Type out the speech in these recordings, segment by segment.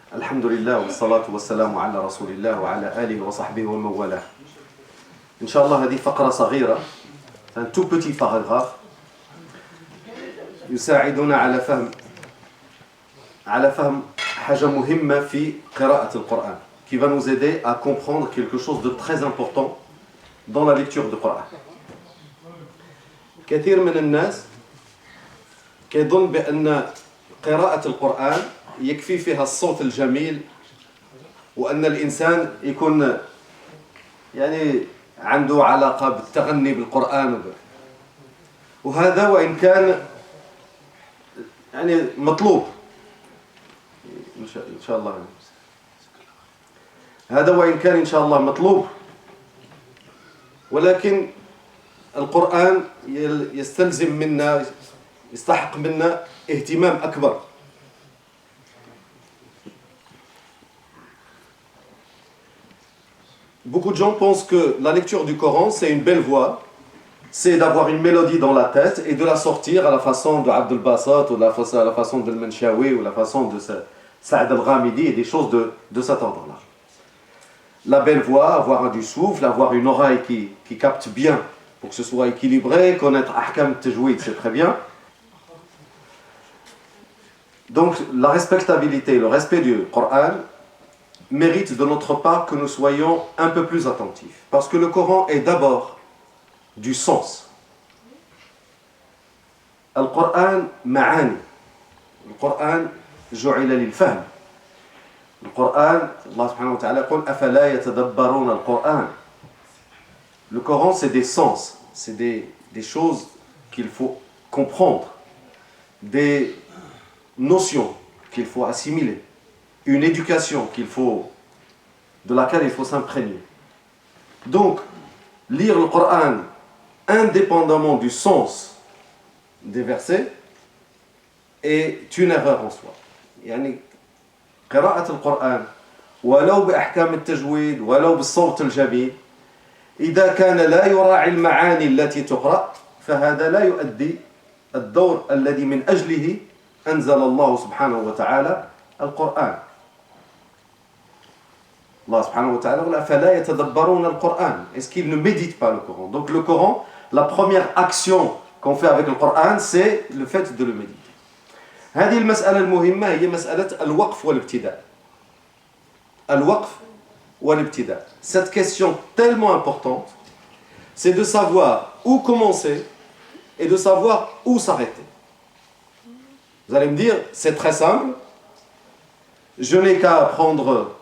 Alhamdulillah wa salatu wa salamu ala rasulillah wa ala alihi wa sahbihi wa mawala. Inch'Allah, هذه فقرة صغيرة, c'est un tout petit paragraphe يساعدنا على فهم حاجة مهمة في قراءة القرآن, qui va nous aider à comprendre quelque chose de très important dans la lecture du Coran. كثير من الناس كيظن بأن قراءة القرآن يكفي فيها الصوت الجميل وأن الإنسان يكون يعني عنده علاقة بالتغني بالقرآن وهذا وإن كان يعني مطلوب إن شاء الله, هذا وإن كان إن شاء الله مطلوب, ولكن القرآن يستلزم منا, يستحق منا اهتمام أكبر. Beaucoup de gens pensent que la lecture du Coran, c'est une belle voix, c'est d'avoir une mélodie dans la tête et de la sortir à la façon de Abdul Bassat ou à la façon de Al-Manshawi ou la façon de Saad Al-Ghamidi et des choses de cet ordre-là. La belle voix, avoir du souffle, avoir une oreille qui capte bien pour que ce soit équilibré, connaître Ahkam Tajwid, c'est très bien. Donc la respectabilité, le respect du Coran mérite de notre part que nous soyons un peu plus attentifs. Parce que le Coran est d'abord du sens. Al-Qur'an ma'ani. Al-Qur'an ju'ila lil-fahm. Al-Qur'an, Allah subhanahu wa ta'ala dit afala yatadabbaruna al-Qur'an. Le Coran, c'est des sens, c'est des choses qu'il faut comprendre, des notions qu'il faut assimiler, une éducation de laquelle il faut s'imprégner. Donc, lire le Coran indépendamment du sens des versets est une erreur en soi. يعني قراءة القرآن ولو بأحكام التجويد ولو بالصوت الجميل إذا كان لا يراعي المعاني التي تقرأ فهذا لا يؤدي الدور الذي من أجله أنزل الله سبحانه وتعالى القرآن. Allah subhanahu wa ta'ala dit فَلَا يَتَدَبَّرُونَ الْقُرْآنَ. Est-ce qu'ils ne méditent pas le Coran? Donc le Coran, la première action qu'on fait avec le Coran, c'est le fait de le méditer. هذه المسألة المهمة هي مسألة الوقف والابتداء. الوقف والابتداء. Cette question tellement importante, c'est de savoir où commencer et de savoir où s'arrêter. Vous allez me dire, c'est très simple, je n'ai qu'à prendre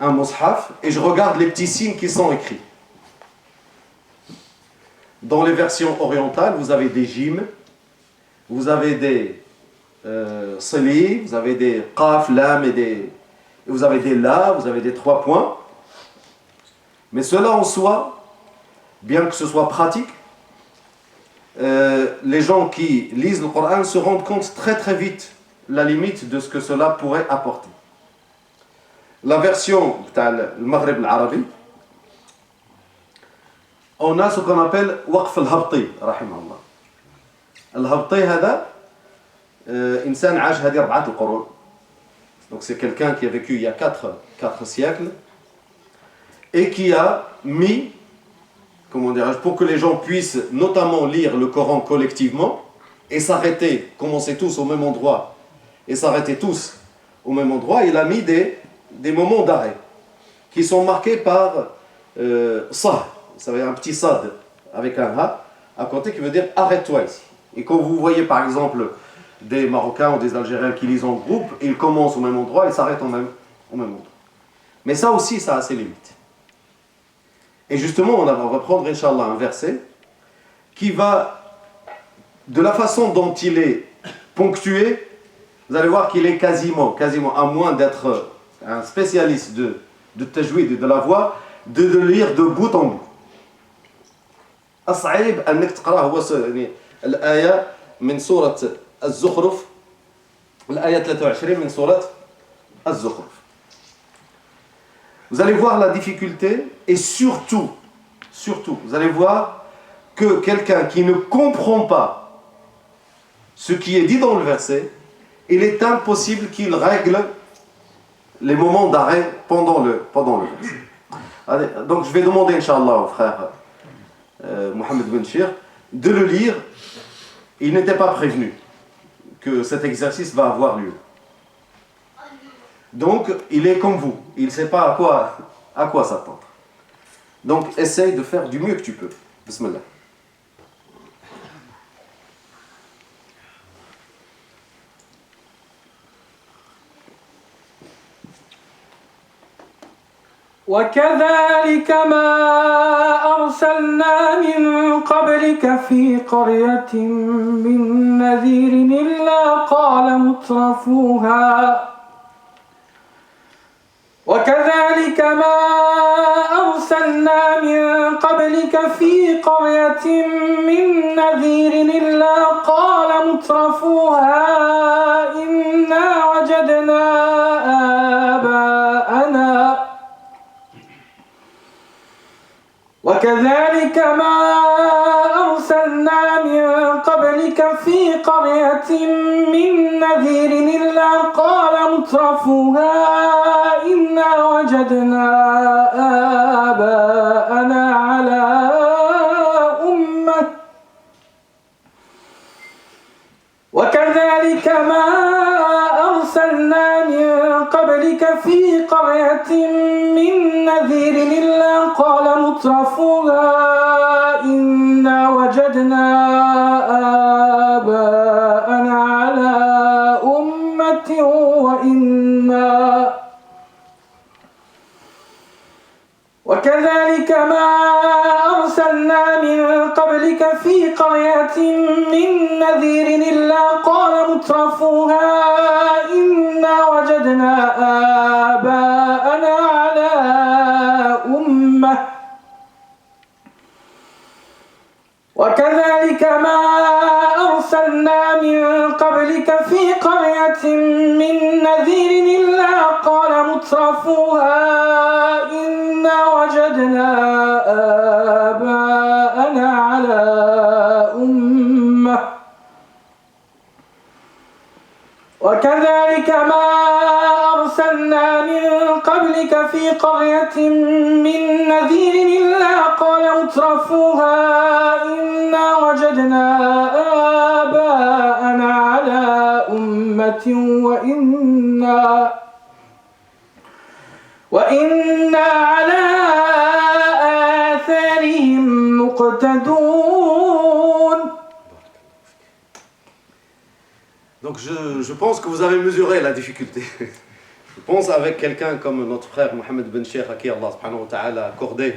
un mushaf et je regarde les petits signes qui sont écrits. Dans les versions orientales, vous avez des jims, vous avez des sali, vous avez des qaf, lam et vous avez des la, vous avez des 3 points. Mais cela en soi, bien que ce soit pratique, les gens qui lisent le Coran se rendent compte très très vite la limite de ce que cela pourrait apporter. La version du Maghreb al-Arabi, on a ce qu'on appelle waqf al-habti, rahimahullah. Al-habti, هذا إنسان عاش هذه 4 القرون. Donc c'est quelqu'un qui a vécu il y a 4 siècles et qui a mis, comment dirais-je, pour que les gens puissent notamment lire le Coran collectivement et s'arrêter, commencer tous au même endroit et s'arrêter tous au même endroit, il a mis des moments d'arrêt qui sont marqués par sah, ça veut dire un petit sad avec un ha à côté qui veut dire arrête-toi ici. Et quand vous voyez par exemple des Marocains ou des Algériens qui lisent en groupe, ils commencent au même endroit et s'arrêtent au même endroit. Mais ça aussi, ça a ses limites. Et justement, on va prendre, Inch'Allah, un verset qui va, de la façon dont il est ponctué, vous allez voir qu'il est quasiment, à moins d'être un spécialiste de tajwid et de la voix, de le lire de bout en bout. الصعيب أنك تقرأه هو الآية من سورة الزخرف, الآية 23 من سورة الزخرف. Vous allez voir la difficulté et surtout, vous allez voir que quelqu'un qui ne comprend pas ce qui est dit dans le verset, il est impossible qu'il règle les moments d'arrêt pendant le verset. Allez, donc je vais demander, Inch'Allah, au frère Mohamed Benchir de le lire. Il n'était pas prévenu que cet exercice va avoir lieu. Donc, il est comme vous. Il ne sait pas à quoi s'attendre. Donc, essaye de faire du mieux que tu peux. Bismillah. وكذلك ما أرسلنا من قبلك في قرية من نذير إلا قال مترفوها وكذلك ما أرسلنا من قبلك في قرية من نذير إلا قال مترفوها إنا وجدنا آباءنا وكذلك ما أرسلنا من قبلك في قرية من نذير إلا قال مترفوها إنا وجدنا آباءنا على أمة وكذلك ما أرسلنا من قبلك في قرية من نذير إلا قال مترفوها إنا وجدنا آباءنا على أمة وكذلك ما أرسلنا من قبلك في قرية من نذير إلا قال مترفوها إنا وجدنا آباءنا على أمة وكذلك ما أرسلنا من قبلك في قرية من نذير إلا قال مترفوها إنا وجدنا آباءنا على أمة وكذلك ما أرسلنا من قبلك في قرية من نذير إلا قال مترفوها إنا وجدنا آباءنا على أمة وإنا على آثارهم مقتدون. Donc je pense que vous avez mesuré la difficulté. Je pense avec quelqu'un comme notre frère Mohamed Benchir, à qui Allah subhanahu wa ta'ala a accordé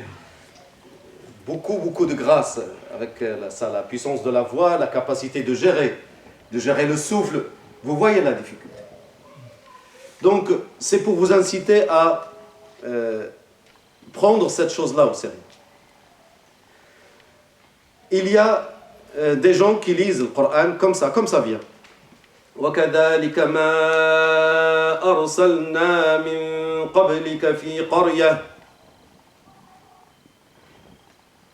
beaucoup de grâce avec la puissance de la voix, la capacité de gérer le souffle. Vous voyez la difficulté. Donc c'est pour vous inciter à prendre cette chose-là au sérieux. Il y a des gens qui lisent le Coran comme ça vient. وَكَذَلِكَ مَا أَرْسَلْنَا مِن قَبْلِكَ فِي قَرْيَةٍ.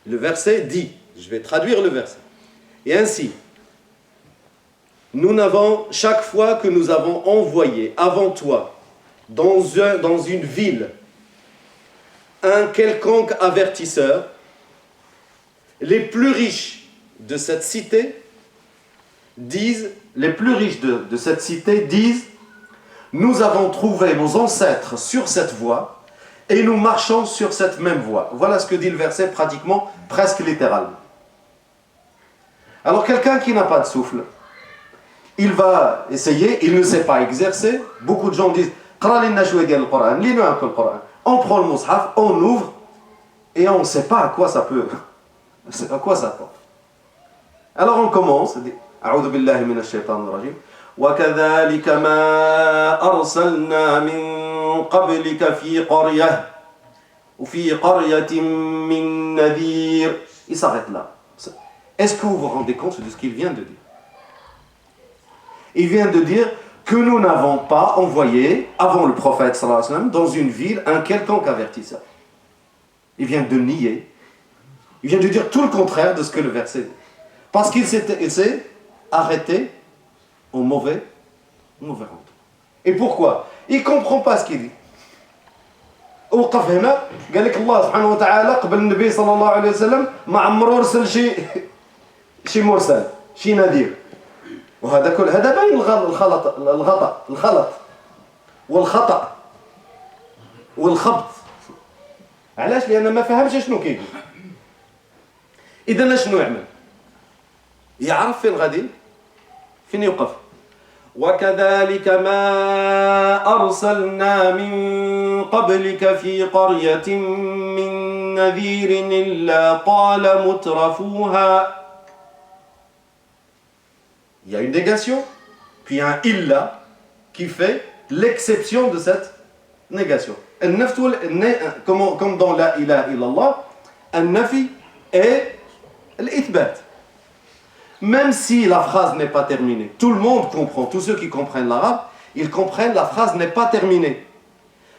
Le verset dit, je vais traduire le verset. Et ainsi, nous n'avons, chaque fois que nous avons envoyé avant toi, dans une ville, un quelconque avertisseur, les plus riches de cette cité disent, nous avons trouvé nos ancêtres sur cette voie et nous marchons sur cette même voie. Voilà ce que dit le verset pratiquement, presque littéralement. Alors quelqu'un qui n'a pas de souffle, il va essayer, il ne sait pas exercer. Beaucoup de gens disent, lis-nous un peu le Coran. On prend le mushaf, on ouvre et on ne sait pas à quoi ça porte. Alors on commence, أعوذ بالله من الشيطان الرجيم وكذلك ما أرسلنا من قبلك في قرية من نذير. Il s'arrête là. Est-ce que vous vous rendez compte de ce qu'il vient de dire? Il vient de dire que nous n'avons pas envoyé avant le prophète sallallahu alayhi wa sallam dans une ville un quelconque avertisseur. Il vient de nier. Il vient de dire tout le contraire de ce que le verset dit. Parce qu'il s'est arrêté au mauvais endroit. Et pourquoi? Il ne comprend pas ce qu'il dit. وقف هنا قال لك الله سبحانه وتعالى قبل النبي صلى الله عليه وسلم ما عمره ارسل شي مرسل شي نذير. وهذا كل هذا باين الخلط والخطأ والخبط. علاش؟ لأن ما فهمش شنو كيقول. إذا شنو يعمل؟ يعرف فين غادي، فين يوقف. وكذلك ما أرسلنا من قبلك في قرية من نذير إلا قال مترفوها. Il y a une négation, puis un illa qui fait l'exception de cette négation. Comme dans la ilaha illallah, al-nafi et l'ithbat. Même si la phrase n'est pas terminée, tout le monde comprend, tous ceux qui comprennent l'arabe, ils comprennent la phrase n'est pas terminée.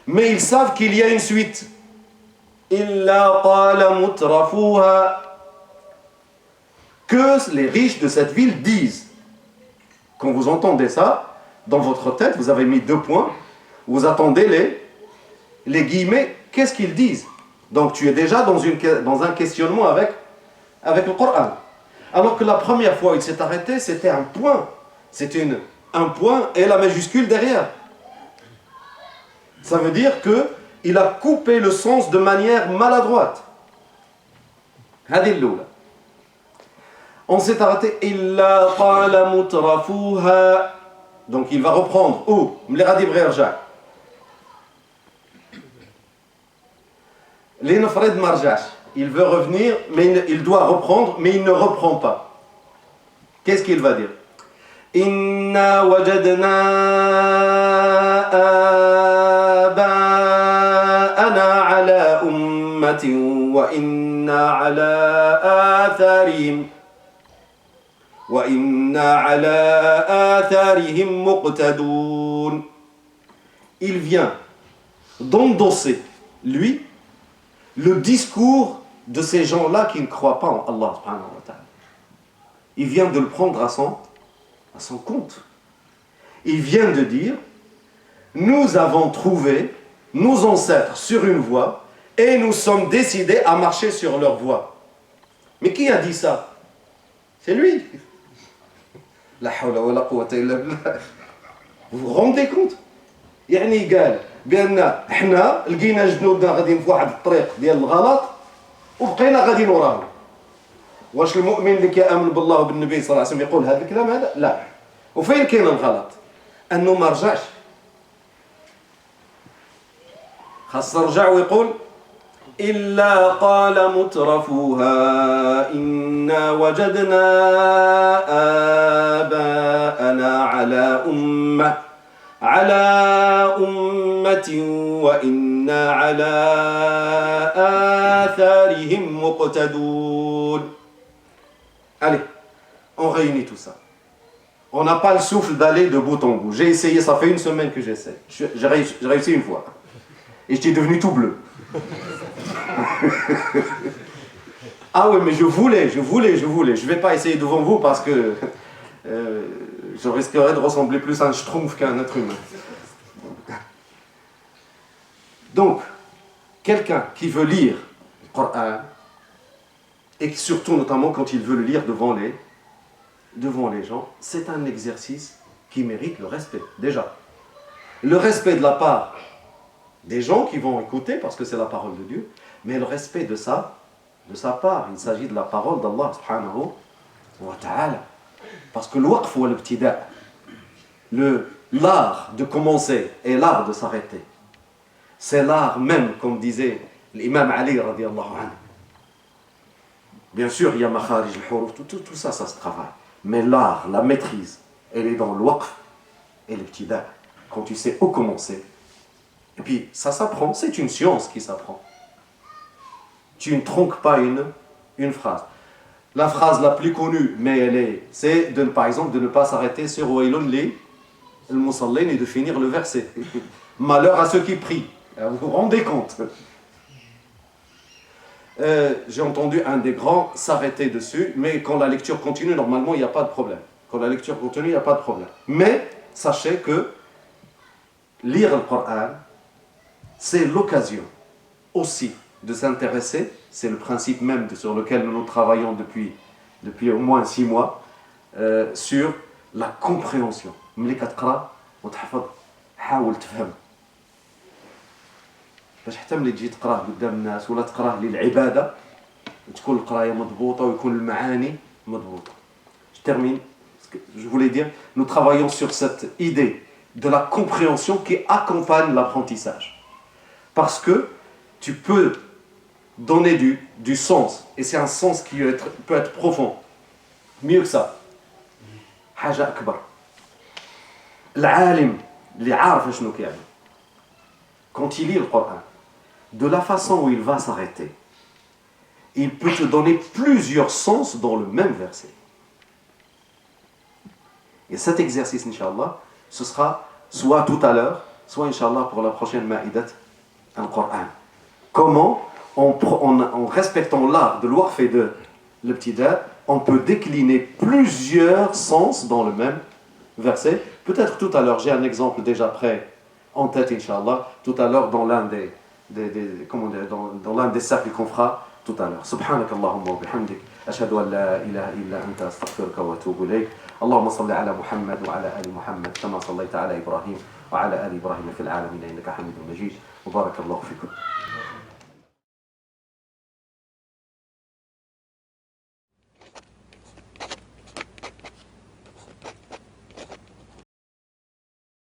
Mais ils savent qu'il y a une suite. Illa qala mutrafuha. Que les riches de cette ville disent. Quand vous entendez ça, dans votre tête, vous avez mis 2 points, vous attendez les guillemets, qu'est-ce qu'ils disent? Donc tu es déjà dans un questionnement avec le Coran. Alors que la première fois où il s'est arrêté, c'était un point. C'était un point et la majuscule derrière. Ça veut dire qu'il a coupé le sens de manière maladroite. Hadi l'oula. On s'est arrêté. Illa qala mutrafuha. Donc il va reprendre. Où? Mleradi bghirja. L'infred marjash. Il veut revenir, mais il doit reprendre, mais il ne reprend pas. Qu'est-ce qu'il va dire? Inna wajadna aba'ana ala ummatin wa inna ala atharihim muqtadoun. Il vient d'endosser, lui, le discours de ces gens-là qui ne croient pas en Allah subhanahu wa ta'ala. Il vient de le prendre à son compte. Il vient de dire, nous avons trouvé nos ancêtres sur une voie et nous sommes décidés à marcher sur leur voie. Mais qui a dit ça? C'est lui. La hawla wa la quwwata illa billah. Vous vous rendez compte? يعني قال بأن احنا لقينا جنودنا غاديين في واحد الطريق ديال الغلط وبقينا غاديين وراهم. واش المؤمن اللي كيامن بالله وبالنبي صلى الله عليه وسلم يقول هذا الكلام هذا؟ لا. وفين كاين الغلط؟ انه ما رجعش. خاص رجع ويقول إلا قال مترفوها إنا وجدنا آباءنا على أمة وإنا على آثارهم مقتدون. Allez, on réunit tout ça. On n'a pas le souffle d'aller de bout en bout. J'ai essayé, ça fait 1 semaine que j'essaie. J'ai réussi une fois. Et j'étais devenu tout bleu. Ah oui, mais je voulais. Je ne vais pas essayer devant vous parce que je risquerais de ressembler plus à un schtroumpf qu'à un être humain. Donc, quelqu'un qui veut lire le Coran, et surtout notamment quand il veut le lire devant les gens, c'est un exercice qui mérite le respect, déjà. Le respect de la part des gens qui vont écouter, parce que c'est la parole de Dieu, mais le respect de sa part. Il s'agit de la parole d'Allah subhanahu wa ta'ala. Parce que le waqf ou l'ibtida', l'art de commencer et l'art de s'arrêter, c'est l'art même, comme disait l'imam Ali radiyallahu anhu. Bien sûr, il y a makharij al-huruf, tout ça, ça se travaille. Mais l'art, la maîtrise, elle est dans le waqf et l'ibtida'. Quand tu sais où commencer. Et puis, ça s'apprend, c'est une science qui s'apprend. Tu ne tronques pas une phrase. La phrase la plus connue, mais c'est par exemple de ne pas s'arrêter sur Waylun li al-musallin et de finir le verset. Malheur à ceux qui prient. Vous vous rendez compte? J'ai entendu un des grands s'arrêter dessus, mais quand la lecture continue, normalement, il n'y a pas de problème. Quand la lecture continue, il n'y a pas de problème. Mais sachez que lire le Coran, c'est l'occasion aussi de s'intéresser, c'est le principe même sur lequel nous travaillons depuis au moins 6 mois, sur la compréhension. ملي كتقرا وتحفظ حاول تفهم باش حتى ملي تجي تقراه قدام الناس ولا تقراه للعباده تكون القرايه مضبوطه ويكون المعاني مضبوطه. Je termine. Je voulais dire, nous travaillons sur cette idée de la compréhension qui accompagne l'apprentissage. Parce que tu peux donner du sens, et c'est un sens qui peut être profond. Mieux que ça. حاجة أكبر. العالم اللي عارف شنو كيعني. Quand il lit le Coran, de la façon où il va s'arrêter, il peut te donner plusieurs sens dans le même verset. Et cet exercice, Inch'Allah, ce sera soit tout à l'heure, soit Inch'Allah pour la prochaine Ma'idat al-Qur'an. Comment, en respectant l'art de l'waqf et de l'ibtida, on peut décliner plusieurs sens dans le même verset. Peut-être tout à l'heure, j'ai un exemple déjà prêt en tête, Inch'Allah, tout à l'heure dans l'un dans l'un des cercles qu'on fera tout à l'heure. Subhanak Allahumma wa bihamdik. أشهد أن لا إله إلا أنت أستغفرك وأتوب إليك. اللهم صل على محمد وعلى آل محمد كما صليت على إبراهيم وعلى آل إبراهيم في العالمين إنك حميد مجيد. وبارك الله فيكم.